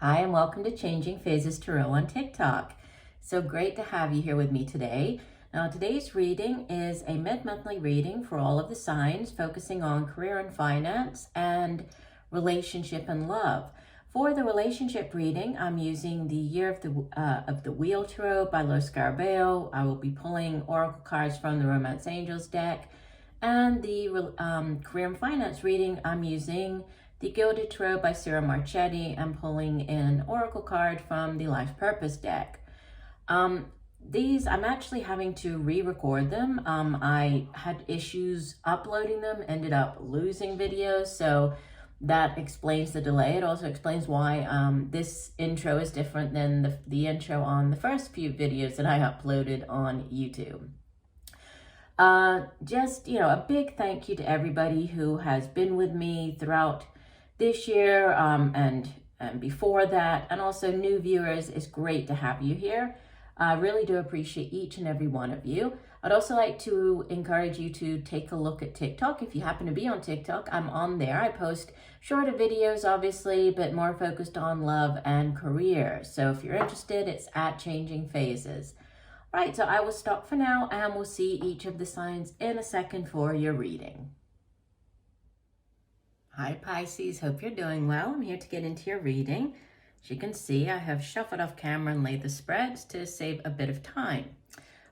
Hi, and welcome to Changing Phases Tarot on TikTok. So great to have you here with me today. Now, today's reading is a mid-monthly reading for all of the signs, focusing on career and finance and relationship and love. For the relationship reading, I'm using the Year of the Wheel Tarot by Lo Scarabeo. I will be pulling oracle cards from the Romance Angels deck. And the career and finance reading, I'm using the Gilded Tarot by Sarah Marchetti. I'm pulling an oracle card from the Life Purpose deck. These, I'm actually having to re-record them. I had issues uploading them, ended up losing videos, so that explains the delay. It also explains why this intro is different than the intro on the first few videos that I uploaded on YouTube. Just, a big thank you to everybody who has been with me throughout this year and before that, and also new viewers. It's great to have you here. I really do appreciate each and every one of you. I'd also like to encourage you to take a look at TikTok. If you happen to be on TikTok, I'm on there. I post shorter videos, obviously, but more focused on love and career. So if you're interested, it's at Changing Phases. Right, so I will stop for now, and we'll see each of the signs in a second for your reading. Hi Pisces, hope you're doing well. I'm here to get into your reading. As you can see, I have shuffled off camera and laid the spreads to save a bit of time.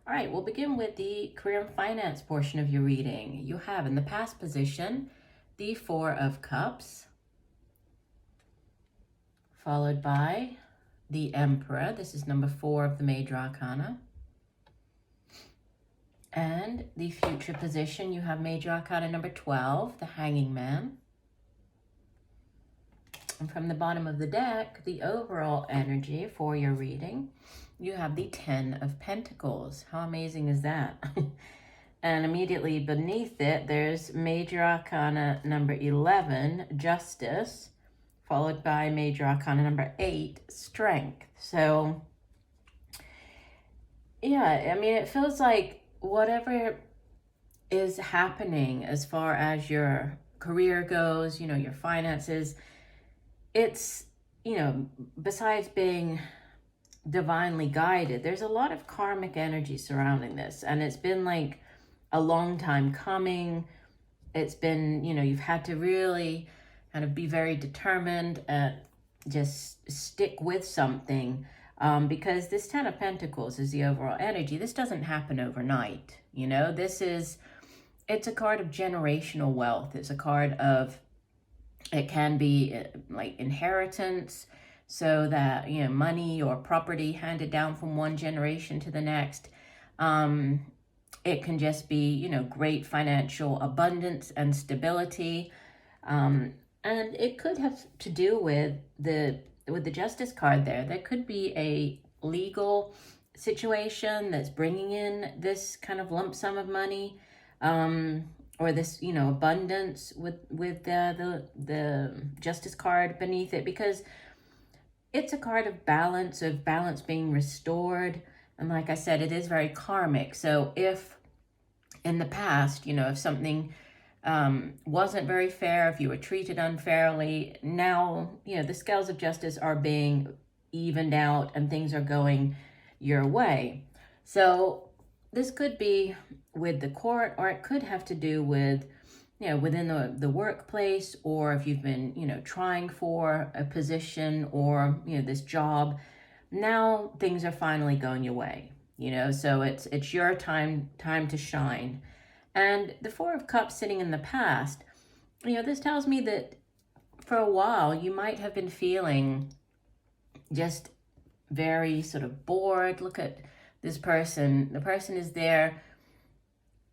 All right, we'll begin with the career and finance portion of your reading. You have in the past position, the Four of Cups, followed by the Emperor. This is number 4 of the Major Arcana. And the future position, you have Major Arcana number 12, the Hanging Man. And from the bottom of the deck, the overall energy for your reading, you have the 10 of Pentacles. How amazing is that? And immediately beneath it, there's Major Arcana number 11, Justice, followed by Major Arcana number 8, Strength. So, yeah, I mean, it feels like whatever is happening as far as your career goes, your finances, it's, besides being divinely guided, there's a lot of karmic energy surrounding this. And it's been like a long time coming. It's been, you've had to really kind of be very determined and just stick with something. Because this 10 of Pentacles is the overall energy. This doesn't happen overnight. It's a card of generational wealth. It's a card of, it can be like inheritance, so that, money or property handed down from one generation to the next. It can just be, great financial abundance and stability. And it could have to do with the Justice card there. There could be a legal situation that's bringing in this kind of lump sum of money, or this, abundance with the Justice card beneath it, because it's a card of balance being restored. And like I said, it is very karmic. So if in the past, if something wasn't very fair, if you were treated unfairly, now, the scales of justice are being evened out and things are going your way. So this could be with the court, or it could have to do with, within the workplace, or if you've been, trying for a position or, this job, now things are finally going your way, so it's your time to shine. And the Four of Cups sitting in the past, this tells me that for a while you might have been feeling just very sort of bored. Look at this person. The person is there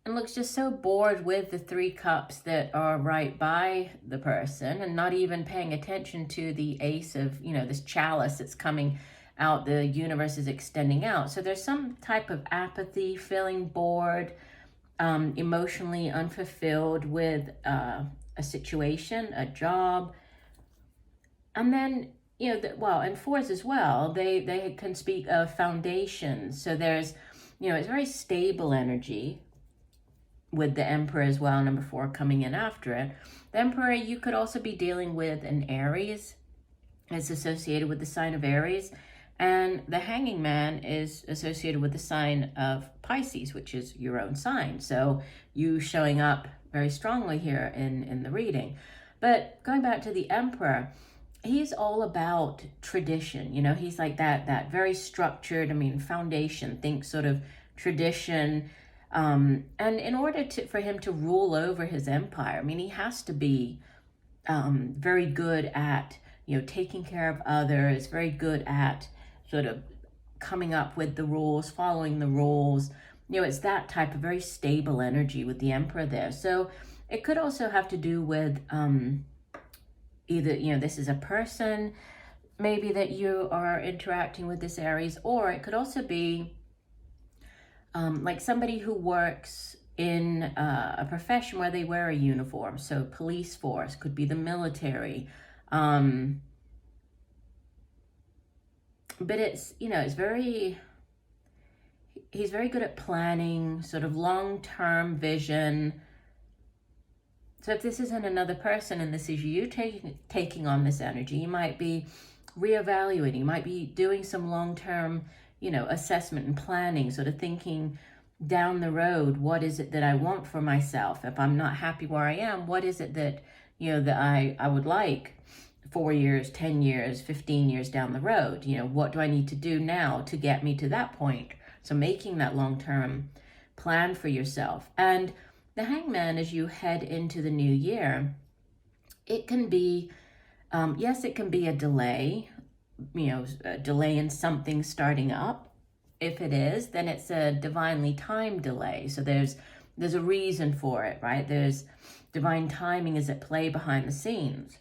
and looks just so bored with the 3 cups that are right by the person, and not even paying attention to the Ace of, this chalice that's coming out. The universe is extending out. So there's some type of apathy, feeling bored, emotionally unfulfilled with a situation, a job. And then, and fours as well, they can speak of foundations. So there's, it's very stable energy with the Emperor as well, number 4 coming in after it. The Emperor, you could also be dealing with an Aries is associated with the sign of Aries, and the Hanging Man is associated with the sign of Pisces, which is your own sign. So you showing up very strongly here in the reading. But going back to the Emperor, he's all about tradition. You know, he's like that very structured, foundation, think sort of tradition. And in order for him to rule over his empire, he has to be very good at, taking care of others, very good at sort of coming up with the rules, following the rules. It's that type of very stable energy with the Emperor there. So it could also have to do with either, this is a person maybe that you are interacting with this Aries, or it could also be like somebody who works in a profession where they wear a uniform. So police force, could be the military. But it's, it's he's very good at planning, sort of long-term vision. So if this isn't another person and this is you taking on this energy, you might be reevaluating, you might be doing some long-term, assessment and planning, sort of thinking down the road, what is it that I want for myself? If I'm not happy where I am, what is it that, that I would like 4 years, 10 years, 15 years down the road? What do I need to do now to get me to that point? So making that long-term plan for yourself. And the Hangman, as you head into the new year, it can be, yes, it can be a delay, a delay in something starting up. If it is, then it's a divinely timed delay. So there's a reason for it, right? There's divine timing is at play behind the scenes.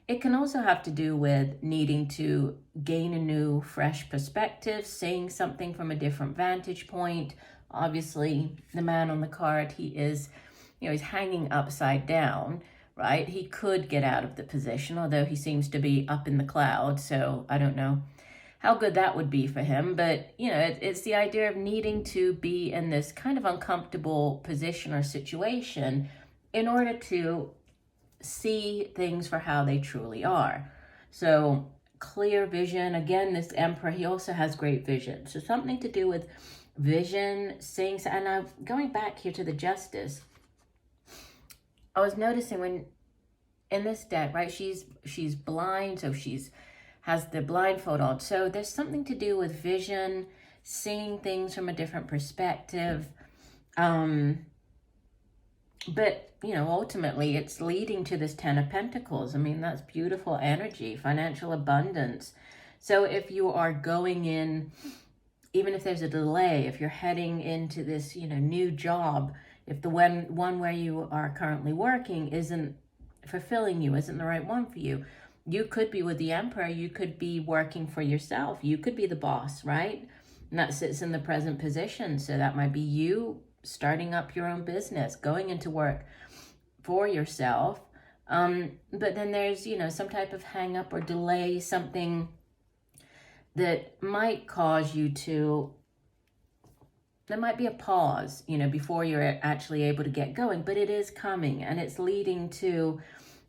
It can also have to do with needing to gain a new, fresh perspective, seeing something from a different vantage point. Obviously, the man on the card, he is, he's hanging upside down, right? He could get out of the position, although he seems to be up in the clouds. So I don't know how good that would be for him. But, it's the idea of needing to be in this kind of uncomfortable position or situation in order to see things for how they truly are. So clear vision. Again, this Emperor, he also has great vision. So something to do with vision, seeing. And I'm going back here to the Justice. I was noticing when in this deck, right, she's blind, so has the blindfold on. So there's something to do with vision, seeing things from a different perspective. But, ultimately it's leading to this 10 of Pentacles. That's beautiful energy, financial abundance. So if you are going in, even if there's a delay, if you're heading into this, new job, if the one where you are currently working isn't fulfilling you, isn't the right one for you, you could be with the Emperor, you could be working for yourself, you could be the boss, right? And that sits in the present position. So that might be you starting up your own business, going into work for yourself. But then there's, some type of hang up or delay, something that might cause you to, there might be a pause, before you're actually able to get going, but it is coming and it's leading to,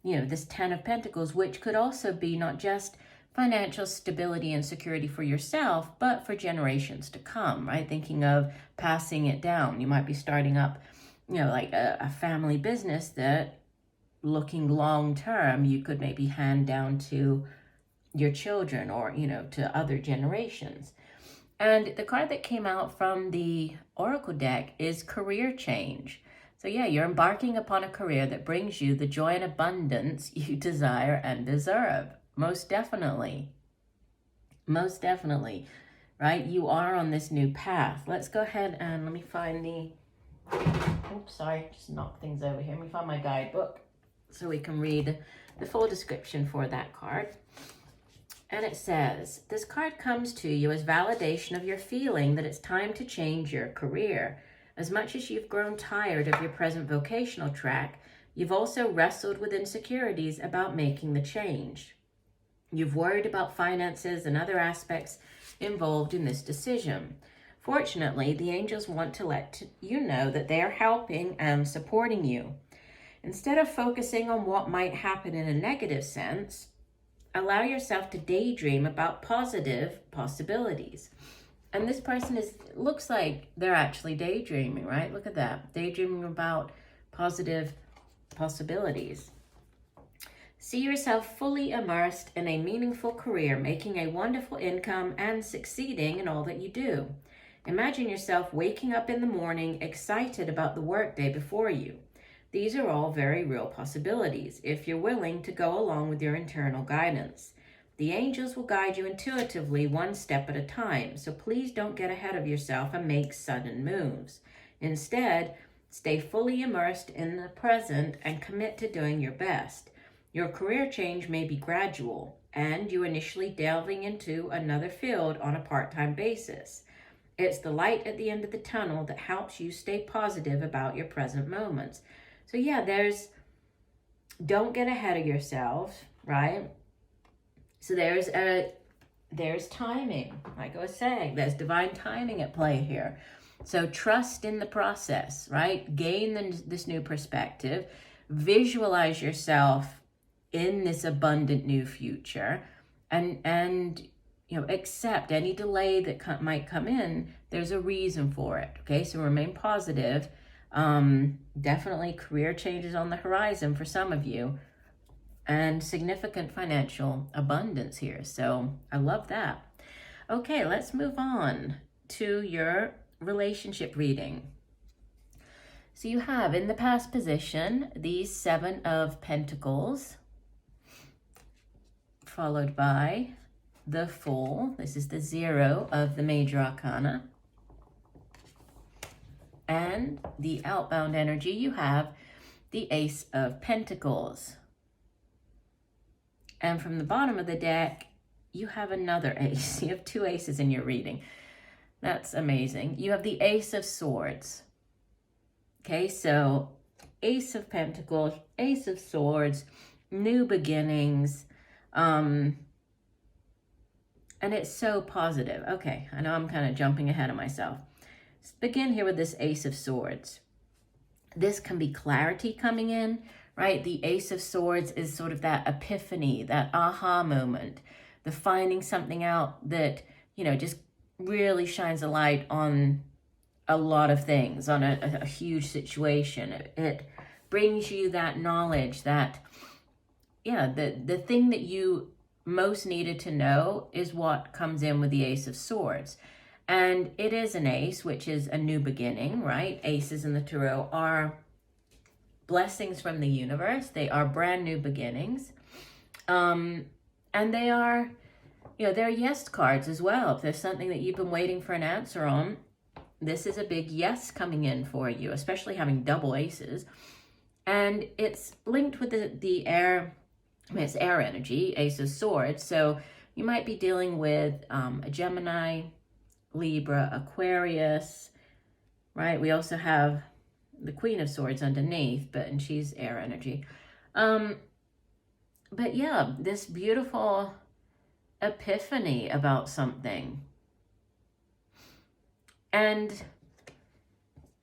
this 10 of Pentacles, which could also be not just financial stability and security for yourself, but for generations to come, right? Thinking of passing it down. You might be starting up, like a family business that, looking long term, you could maybe hand down to your children or, to other generations. And the card that came out from the Oracle deck is career change. So yeah, you're embarking upon a career that brings you the joy and abundance you desire and deserve. Most definitely. Most definitely, right? You are on this new path. Let's go ahead and let me find the, oops, sorry, just knocked things over here. Let me find my guidebook so we can read the full description for that card. And it says, this card comes to you as validation of your feeling that it's time to change your career. As much as you've grown tired of your present vocational track, you've also wrestled with insecurities about making the change. You've worried about finances and other aspects involved in this decision. Fortunately, the angels want to let you know that they are helping and supporting you. Instead of focusing on what might happen in a negative sense, allow yourself to daydream about positive possibilities. And this person looks like they're actually daydreaming, right? Look at that. Daydreaming about positive possibilities. See yourself fully immersed in a meaningful career, making a wonderful income and succeeding in all that you do. Imagine yourself waking up in the morning excited about the workday before you. These are all very real possibilities if you're willing to go along with your internal guidance. The angels will guide you intuitively one step at a time, so please don't get ahead of yourself and make sudden moves. Instead, stay fully immersed in the present and commit to doing your best. Your career change may be gradual, and you initially delving into another field on a part-time basis. It's the light at the end of the tunnel that helps you stay positive about your present moments. So yeah, don't get ahead of yourself, right? So there's timing, like I was saying, there's divine timing at play here. So trust in the process, right? Gain this new perspective, visualize yourself in this abundant new future, and accept any delay that might come in. There's a reason for it. Okay, so remain positive. Definitely career changes on the horizon for some of you, and significant financial abundance here. So I love that. Okay, let's move on to your relationship reading. So you have in the past position the 7 of Pentacles, followed by the Fool. This is the 0 of the Major Arcana. And the outbound energy, you have the Ace of Pentacles. And from the bottom of the deck, you have another ace. You have 2 aces in your reading. That's amazing. You have the Ace of Swords. Okay, so Ace of Pentacles, Ace of Swords, new beginnings. And it's so positive. Okay, I know I'm kind of jumping ahead of myself. Let's begin here with this Ace of Swords. This can be clarity coming in, right? The Ace of Swords is sort of that epiphany, that aha moment, the finding something out that, just really shines a light on a lot of things, on a huge situation. It brings you that knowledge that, the thing that you most needed to know is what comes in with the Ace of Swords. And it is an ace, which is a new beginning, right? Aces in the tarot are blessings from the universe. They are brand new beginnings. And they are, they're yes cards as well. If there's something that you've been waiting for an answer on, this is a big yes coming in for you, especially having double aces. And it's linked with the air, it's air energy, Ace of Swords. So you might be dealing with a Gemini, Libra, Aquarius, right? We also have the Queen of Swords underneath, and she's air energy. But yeah, this beautiful epiphany about something. And,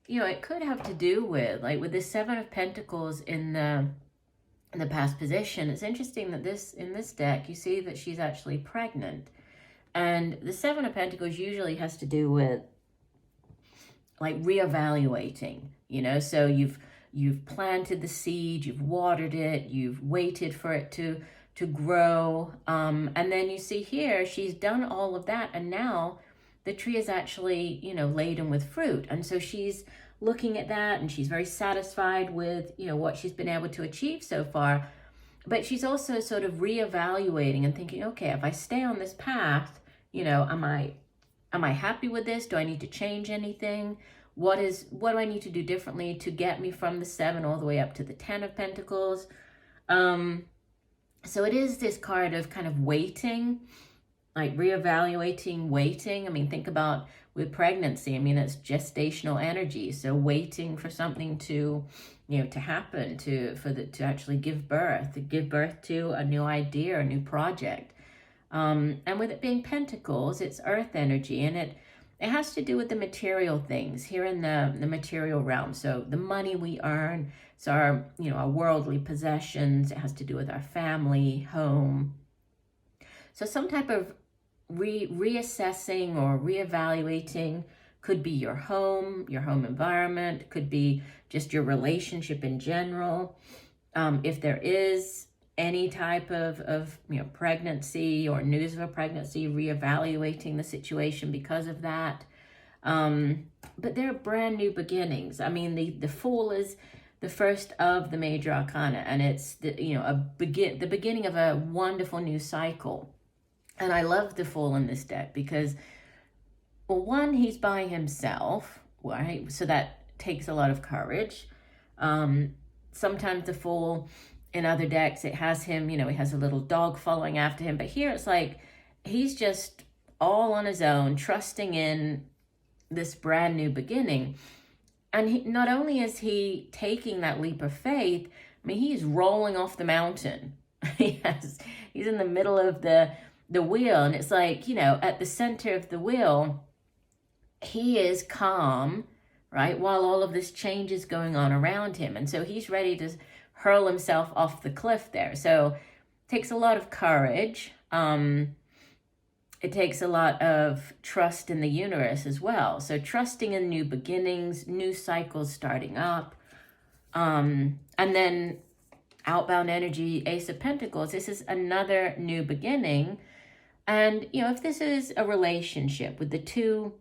it could have to do with, like with the 7 of Pentacles in the past position. It's interesting that in this deck, you see that she's actually pregnant. And the 7 of Pentacles usually has to do with like reevaluating, so you've planted the seed, you've watered it, you've waited for it to grow. And then you see here, she's done all of that. And now the tree is actually, laden with fruit. And so she's looking at that and she's very satisfied with, what she's been able to achieve so far. But she's also sort of reevaluating and thinking, okay, if I stay on this path, am I happy with this? Do I need to change anything? What do I need to do differently to get me from the 7 all the way up to the 10 of Pentacles? So it is this card of kind of waiting, like reevaluating, waiting. I mean, think about with pregnancy. I mean, it's gestational energy. So waiting for something to happen, to actually give birth to a new idea, a new project. And with it being Pentacles, it's earth energy, and it has to do with the material things here in the material realm. So the money we earn, it's our worldly possessions. It has to do with our family, home, So some type of reassessing or reevaluating. Could be your home environment, could be just your relationship in general. If there is any type of pregnancy or news of a pregnancy, reevaluating the situation because of that. But they're brand new beginnings. I mean, the Fool is the first of the major arcana, and it's the beginning of a wonderful new cycle. And I love the Fool in this deck because, well, one, he's by himself, right? So that takes a lot of courage. Sometimes the Fool in other decks, it has him, he has a little dog following after him. But here it's like he's just all on his own, trusting in this brand new beginning. And not only is he taking that leap of faith, I mean, he's rolling off the mountain. He's in the middle of the wheel, and it's like, at the center of the wheel, he is calm, right, while all of this change is going on around him. And so he's ready to hurl himself off the cliff there. So it takes a lot of courage. It takes a lot of trust in the universe as well. So trusting in new beginnings, new cycles starting up. And then outbound energy, Ace of Pentacles, this is another new beginning. And, if this is a relationship with the two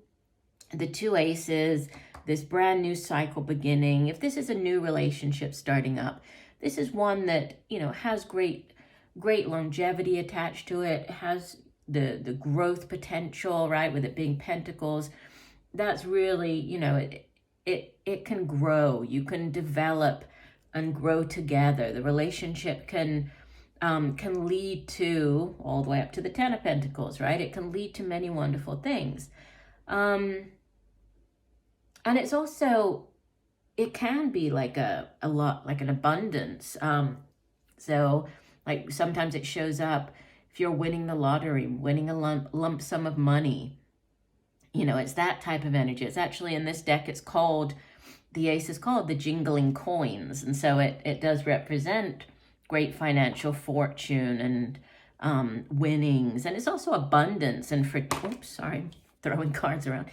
aces, this brand new cycle beginning, if this is a new relationship starting up, this is one that, has great longevity attached to it, has the growth potential, right, with it being pentacles. That's really, it can grow. You can develop and grow together. The relationship can lead to all the way up to the Ten of Pentacles, right? It can lead to many wonderful things. And it's also, it can be like a lot, like an abundance. So like sometimes it shows up if you're winning the lottery, winning a lump sum of money. It's that type of energy. It's actually in this deck, the ace is called the jingling coins. And so it does represent great financial fortune and winnings. And it's also abundance and throwing cards around.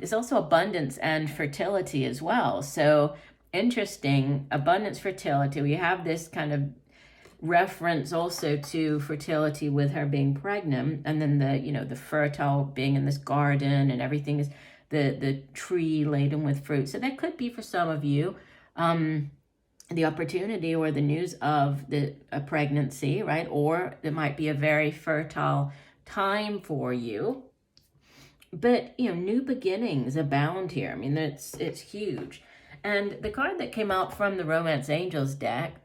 It's also abundance and fertility as well. So interesting, abundance, fertility. We have this kind of reference also to fertility with her being pregnant, and then the fertile being in this garden, and everything is the tree laden with fruit. So that could be for some of you the opportunity or the news of a pregnancy, right? Or it might be a very fertile time for you. But new beginnings abound here. I mean, it's huge. And the card that came out from the Romance Angels deck,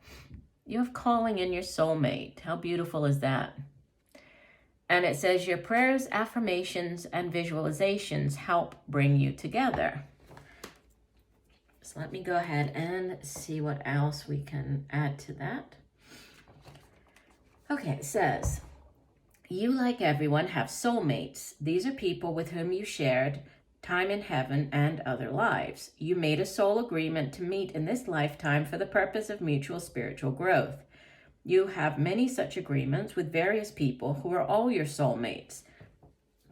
you have calling in your soulmate. How beautiful is that? And it says your prayers, affirmations, and visualizations help bring you together. So let me go ahead and see what else we can add to that. Okay, it says, you, like everyone, have soulmates. These are people with whom you shared time in heaven and other lives. You made a soul agreement to meet in this lifetime for the purpose of mutual spiritual growth. You have many such agreements with various people who are all your soulmates.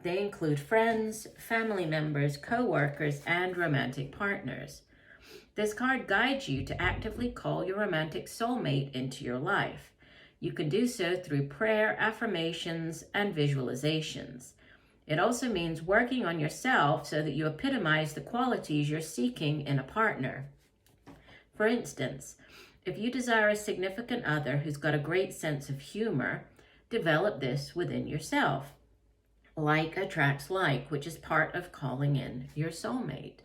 They include friends, family members, co-workers, and romantic partners. This card guides you to actively call your romantic soulmate into your life. You can do so through prayer, affirmations, and visualizations. It also means working on yourself so that you epitomize the qualities you're seeking in a partner. For instance, if you desire a significant other who's got a great sense of humor, develop this within yourself. Like attracts like, which is part of calling in your soulmate.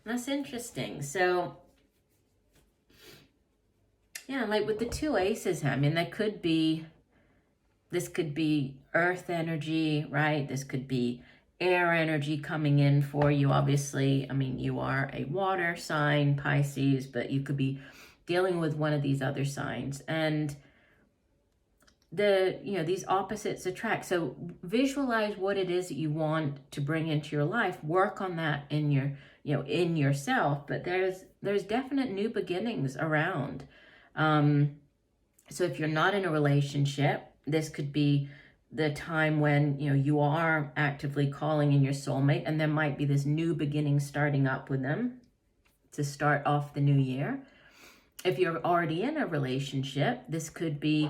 And that's interesting. So, yeah, like with the two aces, I mean, this could be earth energy, right? This could be air energy coming in for you. Obviously, I mean, you are a water sign, Pisces, but you could be dealing with one of these other signs. And these opposites attract. So visualize what it is that you want to bring into your life. Work on that in in yourself. But there's definite new beginnings around. So if you're not in a relationship, this could be the time when, you know, you are actively calling in your soulmate, and there might be this new beginning starting up with them to start off the new year. If you're already in a relationship, this could be,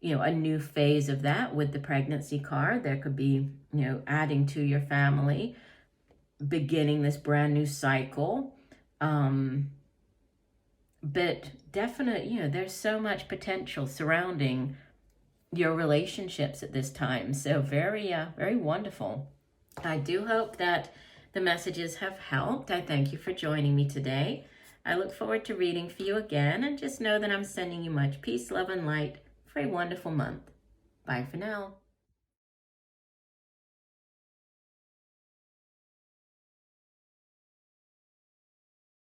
you know, a new phase of that with the pregnancy card. There could be, you know, adding to your family, beginning this brand new cycle. But definitely, you know, there's so much potential surrounding your relationships at this time. So very, very wonderful. I do hope that the messages have helped. I thank you for joining me today. I look forward to reading for you again, and just know that I'm sending you much peace, love, and light for a wonderful month. Bye for now.